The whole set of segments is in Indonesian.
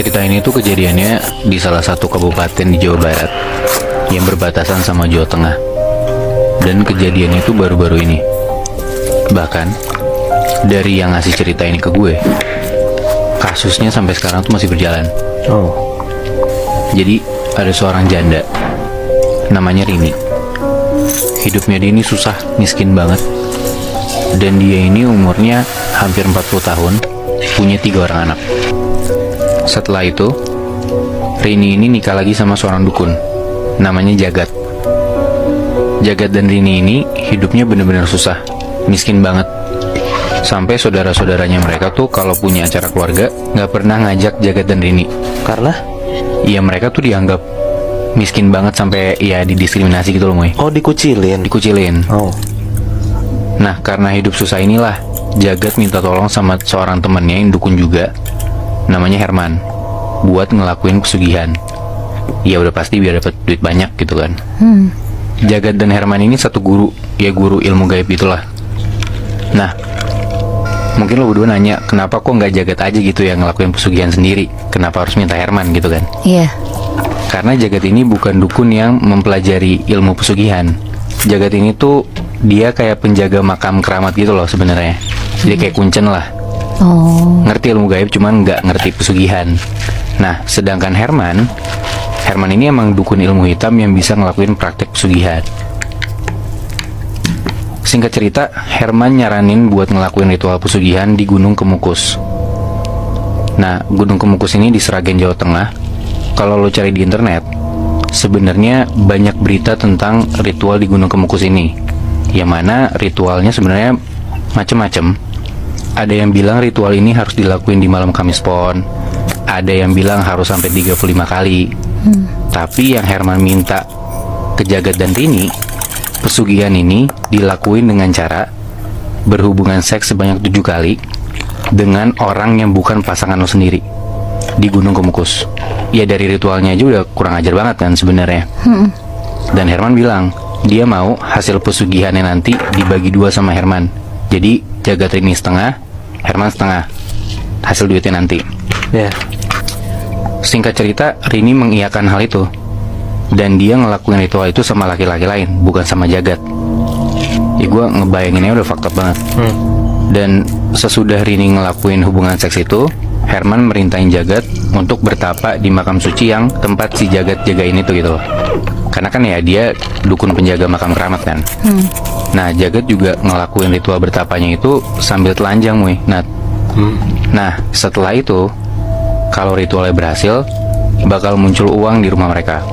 Cerita ini tuh kejadiannya di salah satu kabupaten di Jawa Barat yang berbatasan sama Jawa Tengah. Dan kejadiannya itu baru-baru ini. Bahkan dari yang ngasih cerita ini ke gue, kasusnya sampai sekarang tuh masih berjalan. Oh, Jadi ada seorang janda, namanya Rini. Hidupnya dia ini susah, miskin banget. Dan dia ini umurnya hampir 40 tahun, punya 3 orang anak. Setelah itu, Rini ini nikah lagi sama seorang dukun, namanya Jagat. Jagat dan Rini ini hidupnya benar-benar susah, miskin banget. Sampai saudara-saudaranya mereka tuh kalau punya acara keluarga nggak pernah ngajak Jagat dan Rini. karena? Ya mereka tuh dianggap miskin banget sampai ya didiskriminasi gitu loh, Moy. Oh, dikucilin. Dikucilin. Oh, Nah, karena hidup susah inilah Jagat minta tolong sama seorang temannya yang dukun juga, namanya Herman, buat ngelakuin pesugihan. Ya udah pasti biar dapat duit banyak gitu kan. Jagat dan Herman ini satu guru, ya guru ilmu gaib itulah. Nah, mungkin lo berdua nanya, kenapa kok nggak Jagat aja gitu yang ngelakuin pesugihan sendiri? Kenapa harus minta Herman gitu kan? Iya. Karena Jagat ini bukan dukun yang mempelajari ilmu pesugihan. Jagat ini tuh dia kayak penjaga makam keramat gitu loh sebenarnya. Jadi kayak kuncen lah. Oh. Ngerti ilmu gaib cuman nggak ngerti pesugihan. Nah, sedangkan Herman ini emang dukun ilmu hitam yang bisa ngelakuin praktek pesugihan. Singkat cerita, Herman nyaranin buat ngelakuin ritual pesugihan di Gunung Kemukus. Nah, Gunung Kemukus ini di Sragen, Jawa Tengah. Kalau lo cari di internet, sebenarnya banyak berita tentang ritual di Gunung Kemukus ini. Yang mana ritualnya sebenarnya macem-macem. Ada yang bilang ritual ini harus dilakuin di malam Kamis Pon. Ada yang bilang harus sampai 35 kali. Tapi yang Herman minta ke Jagat dan Rini, pesugihan ini dilakuin dengan cara berhubungan seks sebanyak 7 kali dengan orang yang bukan pasangan lo sendiri di Gunung Kemukus. Ya dari ritualnya aja udah kurang ajar banget kan sebenarnya. Dan Herman bilang dia mau hasil pesugihannya nanti dibagi 2 sama Herman. Jadi Jagat Rini setengah, Herman setengah hasil duitnya nanti. ya. Singkat cerita, Rini mengiyakan hal itu. Dan dia ngelakuin ritual itu sama laki-laki lain, bukan sama Jagat. Ya gue ngebayanginnya udah fucked up banget. Dan sesudah Rini ngelakuin hubungan seks itu, Herman merintahin Jagat untuk bertapa di makam suci yang tempat si Jagat jagain itu gitu loh. Karena kan ya dia dukun penjaga makam keramat kan. Nah, Jagat juga ngelakuin ritual bertapanya itu sambil telanjang, Muy. Nah, setelah itu, kalau ritualnya berhasil, bakal muncul uang di rumah mereka.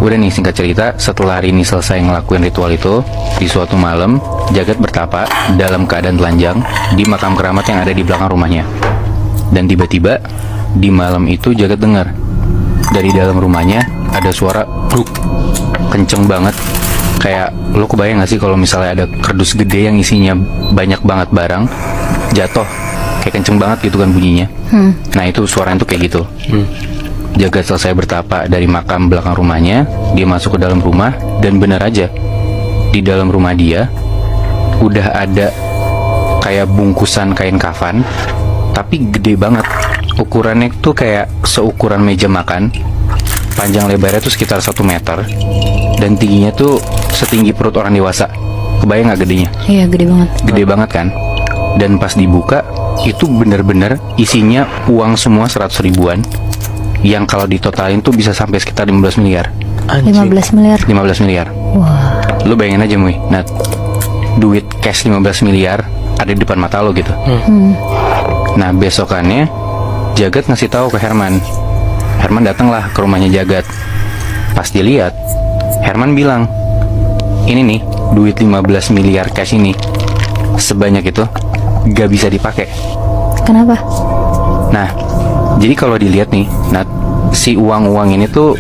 Udah nih, singkat cerita, setelah Rini selesai ngelakuin ritual itu, di suatu malam, Jagat bertapa dalam keadaan telanjang di makam keramat yang ada di belakang rumahnya. Dan tiba-tiba, di malam itu Jagat dengar dari dalam rumahnya ada suara bruk, kenceng banget. Kayak, lo kebayang gak sih kalau misalnya ada kardus gede yang isinya banyak banget barang jatuh, kayak kenceng banget gitu kan bunyinya. Nah itu suaranya tuh kayak gitu. Jagat selesai bertapa dari makam belakang rumahnya, dia masuk ke dalam rumah. Dan benar aja, di dalam rumah dia udah ada kayak bungkusan kain kafan, tapi gede banget. Ukurannya tuh kayak seukuran meja makan. Panjang lebarnya tuh sekitar 1 meter, dan tingginya tuh setinggi perut orang dewasa. Kebayang gak gedenya? Iya, gede banget. Gede banget kan. Dan pas dibuka, itu bener-bener isinya uang semua 100 ribuan, yang kalau ditotalin tuh bisa sampai sekitar 15 miliar. 15 miliar. 15 miliar. Wah. Lu bayangin aja, Muy. Nah, duit cash 15 miliar ada di depan mata lo gitu. Nah, besokannya Jagat ngasih tahu ke Herman. Herman datanglah ke rumahnya Jagat. Pas dilihat, Herman bilang, ini nih duit 15 miliar cash ini, sebanyak itu gak bisa dipakai. Kenapa? Nah, jadi kalau dilihat nih, nah si uang-uang ini tuh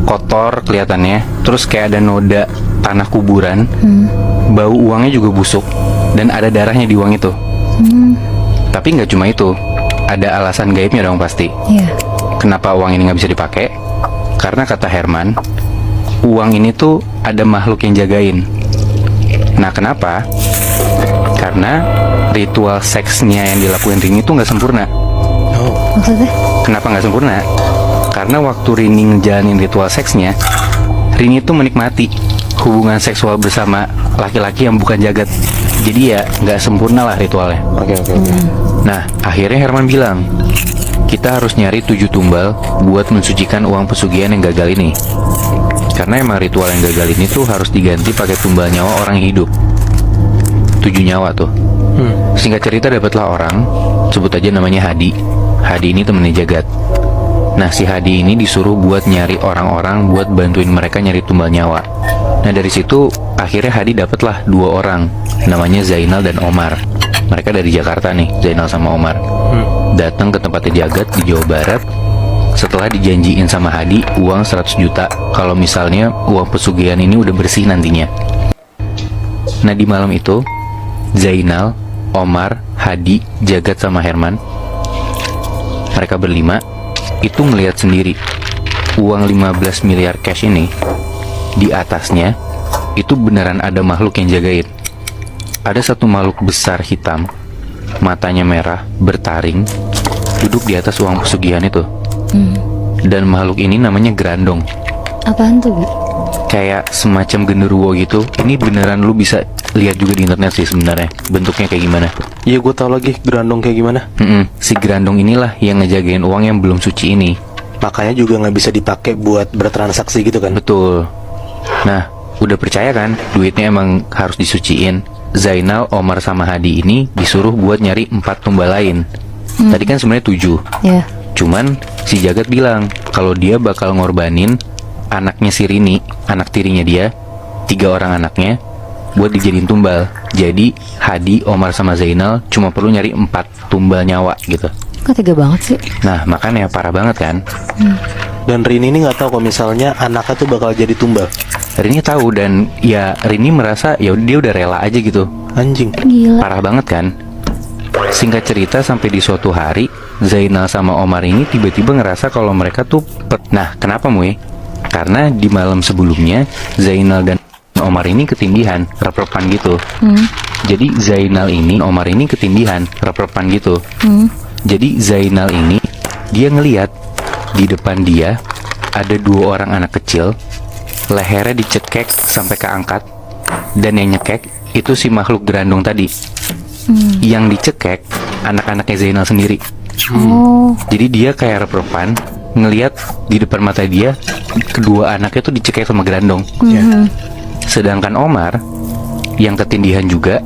kotor kelihatannya, terus kayak ada noda tanah kuburan, bau uangnya juga busuk, dan ada darahnya di uang itu. Tapi nggak cuma itu, ada alasan gaibnya dong pasti. Iya. Kenapa uang ini nggak bisa dipakai? Karena kata Herman, uang ini tuh ada makhluk yang jagain. Nah, kenapa? Karena ritual seksnya yang dilakuin Rini tuh nggak sempurna. Oh. Maksudnya? Kenapa nggak sempurna? Karena waktu Rini ngejalanin ritual seksnya, Rini tuh menikmati hubungan seksual bersama laki-laki yang bukan jagat. Jadi ya nggak sempurna lah ritualnya. Oke. Nah, akhirnya Herman bilang, kita harus nyari 7 tumbal buat mensucikan uang pesugihan yang gagal ini. Karena emang ritual yang gagal ini tuh harus diganti pakai tumbal nyawa orang yang hidup. 7 nyawa tuh. Singkat cerita dapatlah orang, sebut aja namanya Hadi. Hadi ini temennya Jagat. Nah, si Hadi ini disuruh buat nyari orang-orang buat bantuin mereka nyari tumbal nyawa. Nah, dari situ akhirnya Hadi dapatlah 2 orang, namanya Zainal dan Omar. Mereka dari Jakarta nih, Zainal sama Omar. Datang ke tempatnya Jagat di Jawa Barat. Setelah dijanjiin sama Hadi uang 100 juta kalau misalnya uang pesugihan ini udah bersih nantinya. Nah, di malam itu Zainal, Omar, Hadi, Jagat sama Herman, mereka berlima itu ngelihat sendiri uang 15 miliar cash ini. Di atasnya itu beneran ada makhluk yang jagain. Ada satu makhluk besar hitam, matanya merah, bertaring, duduk di atas uang pesugihan itu. Dan makhluk ini namanya Grandong. Apaan tuh, Bi? Kayak semacam genderuwo gitu. Ini beneran lu bisa lihat juga di internet sih sebenarnya bentuknya kayak gimana. Iya, gue tahu lagi Grandong kayak gimana. Si Grandong inilah yang ngejagain uang yang belum suci ini. Makanya juga nggak bisa dipakai buat bertransaksi gitu kan. Betul. Nah, udah percaya kan duitnya emang harus disuciin. Zainal, Omar sama Hadi ini disuruh buat nyari 4 tumbal lain. Tadi kan sebenarnya 7. Ya. Cuman si Jagat bilang kalau dia bakal ngorbanin anaknya si Rini, anak tirinya dia, 3 orang anaknya, buat dijadiin tumbal. Jadi Hadi, Omar sama Zainal cuma perlu nyari 4 tumbal nyawa gitu. Kok tega banget sih? Nah, makanya parah banget kan. Dan Rini ini nggak tahu kalau misalnya anaknya tuh bakal jadi tumbal. Rini tahu dan ya Rini merasa ya dia udah rela aja gitu. Anjing. Gila. Parah banget kan. Singkat cerita sampai di suatu hari Zainal sama Omar ini tiba-tiba ngerasa kalau mereka tuh Nah, kenapa Mui? Karena di malam sebelumnya Zainal dan Omar ini ketindihan, rep-repan gitu. Jadi Zainal ini, Omar ini ketindihan, rep-repan gitu. Jadi Zainal ini dia ngelihat di depan dia ada 2 orang anak kecil, lehernya dicekek sampai keangkat, dan yang nyekek itu si makhluk Grandong tadi. Yang dicekek anak-anaknya Zainal sendiri. Oh. Jadi dia kayak rep-repan ngelihat di depan mata dia kedua anaknya tuh dicekek sama Grandong. Sedangkan Omar yang ketindihan juga,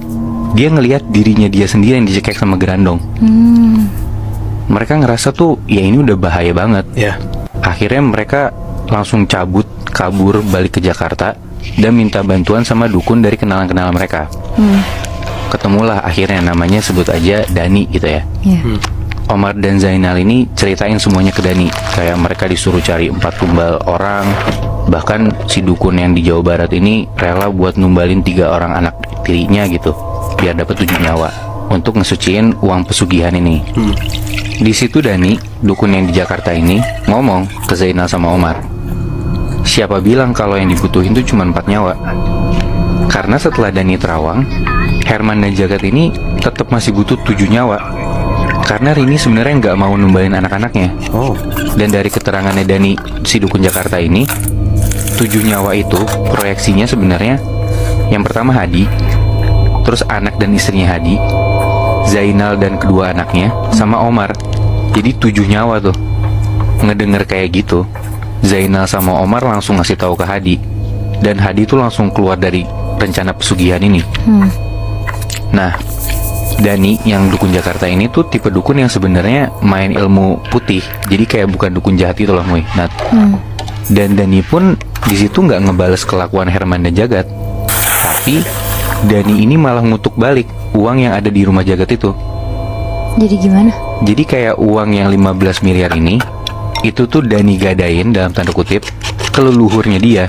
dia ngelihat dirinya dia sendiri yang dicekek sama Grandong. Mereka ngerasa tuh ya ini udah bahaya banget. Ya. Akhirnya mereka langsung kabur balik ke Jakarta dan minta bantuan sama dukun dari kenalan-kenalan mereka. Ketemulah akhirnya, namanya sebut aja Dani gitu ya. Ya. Omar dan Zainal ini ceritain semuanya ke Dani. Kayak mereka disuruh cari 4 tumbal orang. Bahkan si dukun yang di Jawa Barat ini rela buat numbalin 3 orang anak tirinya gitu, biar dapat 7 nyawa untuk ngesuciin uang pesugihan ini. Di situ Dani, dukun yang di Jakarta ini, ngomong ke Zainal sama Omar, siapa bilang kalau yang dibutuhin tuh cuma 4 nyawa? Karena setelah Dani terawang, Herman dan Jagat ini tetap masih butuh 7 nyawa. Karena Rini sebenarnya nggak mau numbalin anak-anaknya. Oh. Dan dari keterangannya Dani, si dukun Jakarta ini, 7 nyawa itu proyeksinya sebenarnya yang pertama Hadi, terus anak dan istrinya Hadi, Zainal dan kedua anaknya, sama Omar. Jadi 7 nyawa tuh. Ngedenger kayak gitu, Zainal sama Omar langsung ngasih tahu ke Hadi, dan Hadi tuh langsung keluar dari rencana pesugihan ini. Nah, Dani yang dukun Jakarta ini tuh tipe dukun yang sebenarnya main ilmu putih, jadi kayak bukan dukun jahat itu loh, Mui. Nah, dan Dani pun di situ nggak ngebales kelakuan Herman dan Jagat, tapi Dani ini malah ngutuk balik uang yang ada di rumah Jagat itu. Jadi gimana? Jadi kayak uang yang 15 miliar ini, itu tuh Dani gadain dalam tanda kutip ke leluhurnya dia.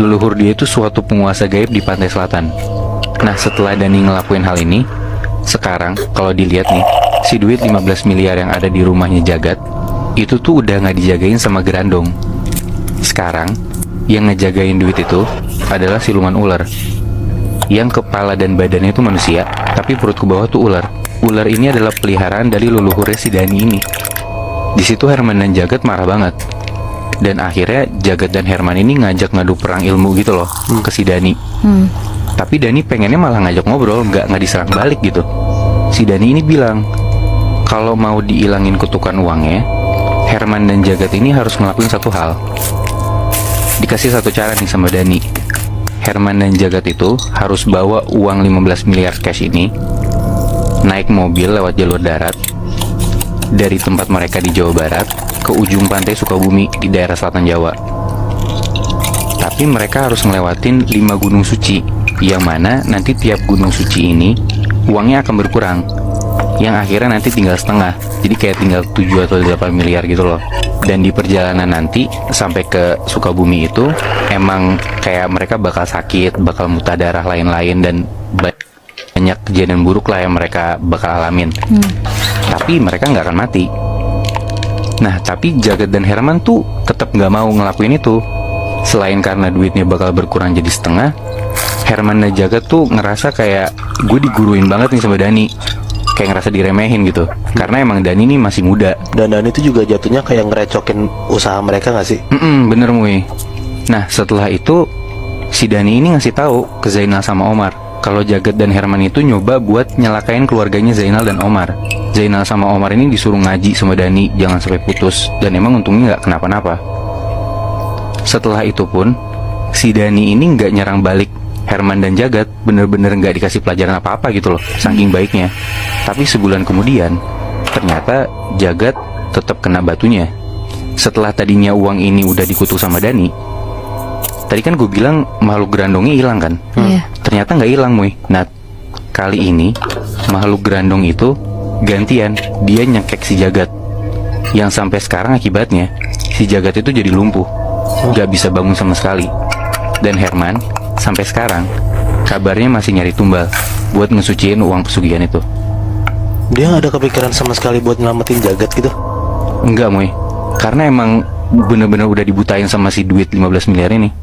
Leluhur dia itu suatu penguasa gaib di pantai selatan. Nah, setelah Dani ngelakuin hal ini, sekarang kalau dilihat nih, si duit 15 miliar yang ada di rumahnya Jagat itu tuh udah nggak dijagain sama Grandong. Sekarang yang ngejagain duit itu adalah siluman ular, yang kepala dan badannya itu manusia, tapi perut ke bawah tuh ular. ular ini adalah peliharaan dari leluhurnya si Dani ini. Di situ Herman dan Jagat marah banget. Dan akhirnya Jagat dan Herman ini ngajak ngadu perang ilmu gitu loh ke si Dani. Tapi Dani pengennya malah ngajak ngobrol, nggak diserang balik gitu. Si Dani ini bilang, kalau mau diilangin kutukan uangnya, Herman dan Jagat ini harus ngelakuin satu hal. Dikasih satu cara nih sama Dani. Herman dan Jagat itu harus bawa uang 15 miliar cash ini, naik mobil lewat jalur darat dari tempat mereka di Jawa Barat ke ujung pantai Sukabumi di daerah selatan Jawa. Tapi mereka harus ngelewatin 5 gunung suci, yang mana nanti tiap gunung suci ini uangnya akan berkurang, yang akhirnya nanti tinggal setengah. Jadi kayak tinggal 7 atau 8 miliar gitu loh. Dan di perjalanan nanti sampai ke Sukabumi itu emang kayak mereka bakal sakit, bakal muntah darah lain-lain, dan banyak kejadian buruk lah yang mereka bakal alamin. Tapi mereka nggak akan mati. Nah, tapi Jagat dan Herman tuh tetap nggak mau ngelakuin itu. Selain karena duitnya bakal berkurang jadi setengah, Herman dan Jagat tuh ngerasa kayak gue diguruin banget nih sama Dani. Kayak ngerasa diremehin gitu. Karena emang Dani ini masih muda. Dan Dani itu juga jatuhnya kayak ngerecokin usaha mereka nggak sih? Bener Mui. Nah, setelah itu si Dani ini ngasih tahu ke Zainal sama Omar kalau Jagat dan Herman itu nyoba buat nyelakain keluarganya Zainal dan Omar. Zainal sama Omar ini disuruh ngaji sama Dani jangan sampai putus, dan emang untungnya nggak kenapa-napa. Setelah itu pun si Dani ini nggak nyerang balik Herman dan Jagat, bener-bener nggak dikasih pelajaran apa-apa gitu loh, saking baiknya. Tapi sebulan kemudian ternyata Jagat tetap kena batunya. Setelah tadinya uang ini udah dikutuk sama Dani, tadi kan gue bilang makhluk gerandongnya hilang kan? Iya. Ternyata nggak hilang, Mui. Nah, kali ini makhluk gerandong itu gantian, dia nyekek si Jagat. Yang sampai sekarang akibatnya si Jagat itu jadi lumpuh, nggak bisa bangun sama sekali. Dan Herman sampai sekarang kabarnya masih nyari tumbal buat ngesuciin uang pesugihan itu. Dia nggak ada kepikiran sama sekali buat nyelamatin Jagat gitu? Enggak, Mui. Karena emang bener-bener udah dibutain sama si duit 15 miliar ini.